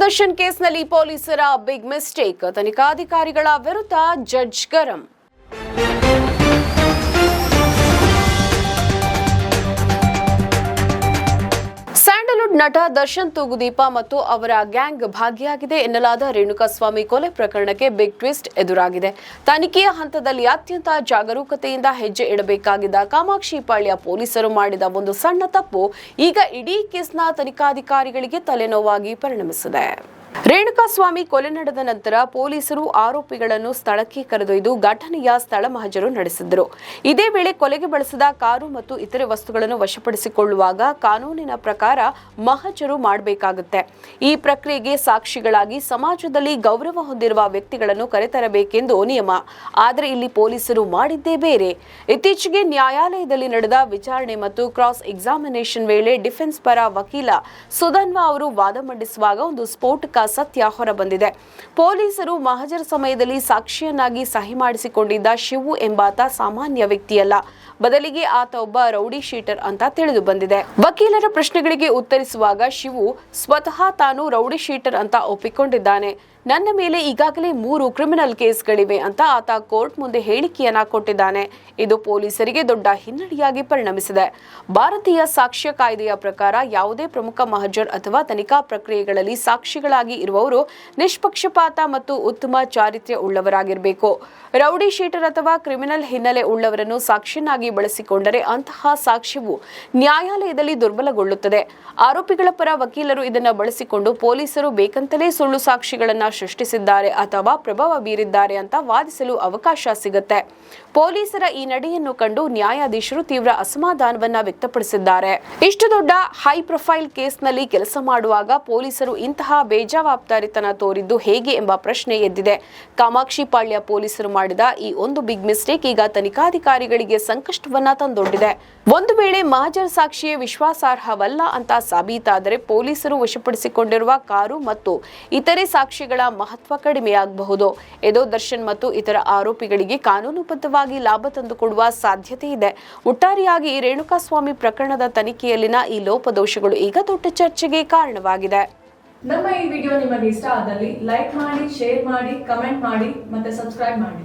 ದರ್ಶನ್ ಕೇಸ್ನಲ್ಲಿ ಪೊಲೀಸರ big mistake, ತನಿಖಾಧಿಕಾರಿಗಳ ವಿರುದ್ಧ ಜಡ್ಜ್ ಗರಂ. ಸ್ಯಾಂಡಲ್ವುಡ್ ನಟ ದರ್ಶನ್ ತೂಗುದೀಪ ಮತ್ತು ಅವರ ಗ್ಯಾಂಗ್ ಭಾಗಿಯಾಗಿದೆ ಎನ್ನಲಾದ ರೇಣುಕಾಸ್ವಾಮಿ ಕೊಲೆ ಪ್ರಕರಣಕ್ಕೆ ಬಿಗ್ ಟ್ವಿಸ್ಟ್ ಎದುರಾಗಿದೆ. ತನಿಖೆಯ ಹಂತದಲ್ಲಿ ಅತ್ಯಂತ ಜಾಗರೂಕತೆಯಿಂದ ಹೆಜ್ಜೆ ಇಡಬೇಕಾಗಿದ್ದ ಕಾಮಾಕ್ಷಿಪಾಳ್ಯ ಪೊಲೀಸರು ಮಾಡಿದ ಒಂದು ಸಣ್ಣ ತಪ್ಪು ಈಗ ಇಡೀ ಕೇಸ್ನ ತನಿಖಾಧಿಕಾರಿಗಳಿಗೆ ತಲೆನೋವಾಗಿ ಪರಿಣಮಿಸಿದೆ. ರೇಣುಕಾಸ್ವಾಮಿ ಕೊಲೆ ನಡೆದ ನಂತರ ಪೊಲೀಸರು ಆರೋಪಿಗಳನ್ನು ಸ್ಥಳಕ್ಕೆ ಕರೆದೊಯ್ದು ಘಟನೆಯ ಸ್ಥಳ ಮಹಜರು ನಡೆಸಿದ್ದರು. ಇದೇ ವೇಳೆ ಕೊಲೆಗೆ ಬಳಸಿದ ಕಾರು ಮತ್ತು ಇತರೆ ವಸ್ತುಗಳನ್ನು ವಶಪಡಿಸಿಕೊಳ್ಳುವಾಗ ಕಾನೂನಿನ ಪ್ರಕಾರ ಮಹಜರು ಮಾಡಬೇಕಾಗುತ್ತೆ. ಈ ಪ್ರಕ್ರಿಯೆಗೆ ಸಾಕ್ಷಿಗಳಾಗಿ ಸಮಾಜದಲ್ಲಿ ಗೌರವ ಹೊಂದಿರುವ ವ್ಯಕ್ತಿಗಳನ್ನು ಕರೆತರಬೇಕೆಂದು ನಿಯಮ. ಆದರೆ ಇಲ್ಲಿ ಪೊಲೀಸರು ಮಾಡಿದ್ದೇ ಬೇರೆ. ಇತ್ತೀಚೆಗೆ ನ್ಯಾಯಾಲಯದಲ್ಲಿ ನಡೆದ ವಿಚಾರಣೆ ಮತ್ತು ಕ್ರಾಸ್ ಎಕ್ಸಾಮಿನೇಷನ್ ವೇಳೆ ಡಿಫೆನ್ಸ್ ಪರ ವಕೀಲ ಸುಧನ್ವಾ ಅವರು ವಾದ ಮಂಡಿಸುವಾಗ ಒಂದು ಸ್ಫೋಟಕ ಸತ್ಯ ಹೊರಬಂದಿದೆ. ಪೊಲೀಸರು ಮಹಜರ ಸಮಯದಲ್ಲಿ ಸಾಕ್ಷಿಯನ್ನಾಗಿ ಸಹಿ ಮಾಡಿಸಿಕೊಂಡಿದ್ದ ಶಿವು ಎಂಬಾತ ಸಾಮಾನ್ಯ ವ್ಯಕ್ತಿಯಲ್ಲ, ಬದಲಿಗೆ ಆತ ಒಬ್ಬ ರೌಡಿ ಶೀಟರ್ ಅಂತ ತಿಳಿದು ಬಂದಿದೆ. ವಕೀಲರ ಪ್ರಶ್ನೆಗಳಿಗೆ ಉತ್ತರಿಸುವಾಗ ಶಿವು ಸ್ವತಃ ತಾನು ರೌಡಿ ಶೀಟರ್ ಅಂತ ಒಪ್ಪಿಕೊಂಡಿದ್ದಾನೆ. ನನ್ನ ಮೇಲೆ ಈಗಾಗಲೇ 3 ಕ್ರಿಮಿನಲ್ ಕೇಸ್ಗಳಿವೆ ಅಂತ ಆತ ಕೋರ್ಟ್ ಮುಂದೆ ಹೇಳಿಕೆಯನ್ನ ಕೊಟ್ಟಿದ್ದಾನೆ. ಇದು ಪೊಲೀಸರಿಗೆ ದೊಡ್ಡ ಹಿನ್ನಡೆಯಾಗಿ ಪರಿಣಮಿಸಿದೆ. ಭಾರತೀಯ ಸಾಕ್ಷ್ಯ ಕಾಯ್ದೆಯ ಪ್ರಕಾರ ಯಾವುದೇ ಪ್ರಮುಖ ಮಹಜರ್ ಅಥವಾ ತನಿಖಾ ಪ್ರಕ್ರಿಯೆಗಳಲ್ಲಿ ಸಾಕ್ಷಿಗಳಾಗಿ ಇರುವವರು ನಿಷ್ಪಕ್ಷಪಾತ ಮತ್ತು ಉತ್ತಮ ಚಾರಿತ್ರ್ಯ ಉಳ್ಳವರಾಗಿರಬೇಕು. ರೌಡಿ ಶೀಟರ್ ಅಥವಾ ಕ್ರಿಮಿನಲ್ ಹಿನ್ನೆಲೆ ಉಳ್ಳವರನ್ನು ಸಾಕ್ಷಿಯನ್ನಾಗಿ ಬಳಸಿಕೊಂಡರೆ ಅಂತಹ ಸಾಕ್ಷ್ಯವು ನ್ಯಾಯಾಲಯದಲ್ಲಿ ದುರ್ಬಲಗೊಳ್ಳುತ್ತದೆ. ಆರೋಪಿಗಳ ಪರ ವಕೀಲರು ಇದನ್ನು ಬಳಸಿಕೊಂಡು ಪೊಲೀಸರು ಬೇಕಂತಲೇ ಸುಳ್ಳು ಸಾಕ್ಷಿಗಳನ್ನ ಸೃಷ್ಟಿಸಿದ್ದಾರೆ ಅಥವಾ ಪ್ರಭಾವ ಬೀರಿದ್ದಾರೆ ಅಂತ ವಾದಿಸಲು ಅವಕಾಶ ಸಿಗುತ್ತೆ. ಪೊಲೀಸರ ಈ ನಡೆಯನ್ನು ಕಂಡು ನ್ಯಾಯಾಧೀಶರು ತೀವ್ರ ಅಸಮಾಧಾನವನ್ನ ವ್ಯಕ್ತಪಡಿಸಿದ್ದಾರೆ. ಇಷ್ಟು ದೊಡ್ಡ ಹೈ ಪ್ರೊಫೈಲ್ ಕೇಸ್ನಲ್ಲಿ ಕೆಲಸ ಮಾಡುವಾಗ ಪೊಲೀಸರು ಇಂತಹ ಬೇಜವಾಬ್ದಾರಿತನ ತೋರಿದ್ದು ಹೇಗೆ ಎಂಬ ಪ್ರಶ್ನೆ ಎದ್ದಿದೆ. ಕಾಮಾಕ್ಷಿಪಾಳ್ಯ ಪೊಲೀಸರು ಮಾಡಿದ ಈ ಒಂದು ಬಿಗ್ ಮಿಸ್ಟೇಕ್ ಈಗ ತನಿಖಾಧಿಕಾರಿಗಳಿಗೆ ಸಂಕಷ್ಟವನ್ನ ತಂದೊಡ್ಡಿದೆ. ಒಂದು ವೇಳೆ ಮಹಜರ್ ಸಾಕ್ಷಿಯೇ ವಿಶ್ವಾಸಾರ್ಹವಲ್ಲ ಅಂತ ಸಾಬೀತಾದರೆ ಪೊಲೀಸರು ವಶಪಡಿಸಿಕೊಂಡಿರುವ ಕಾರು ಮತ್ತು ಇತರೆ ಸಾಕ್ಷಿಗಳ ಮಹತ್ವ ಕಡಿಮೆಯಾಗಬಹುದು. ಇದು ದರ್ಶನ್ ಮತ್ತು ಇತರ ಆರೋಪಿಗಳಿಗೆ ಕಾನೂನುಬದ್ಧವಾಗಿ ಲಾಭ ತಂದುಕೊಡುವ ಸಾಧ್ಯತೆ ಇದೆ. ಒಟ್ಟಾರೆಯಾಗಿ ರೇಣುಕಾಸ್ವಾಮಿ ಪ್ರಕರಣದ ತನಿಖೆಯಲ್ಲಿನ ಈ ಲೋಪದೋಷಗಳು ಈಗ ದೊಡ್ಡ ಚರ್ಚೆಗೆ ಕಾರಣವಾಗಿದೆ. ನಮ್ಮ ಈ ವಿಡಿಯೋ ನಿಮಗೆ ಇಷ್ಟ ಆದಲ್ಲಿ ಲೈಕ್ ಮಾಡಿ, ಶೇರ್ ಮಾಡಿ, ಕಮೆಂಟ್ ಮಾಡಿ ಮತ್ತೆ ಸಬ್ಸ್ಕ್ರೈಬ್ ಮಾಡಿ.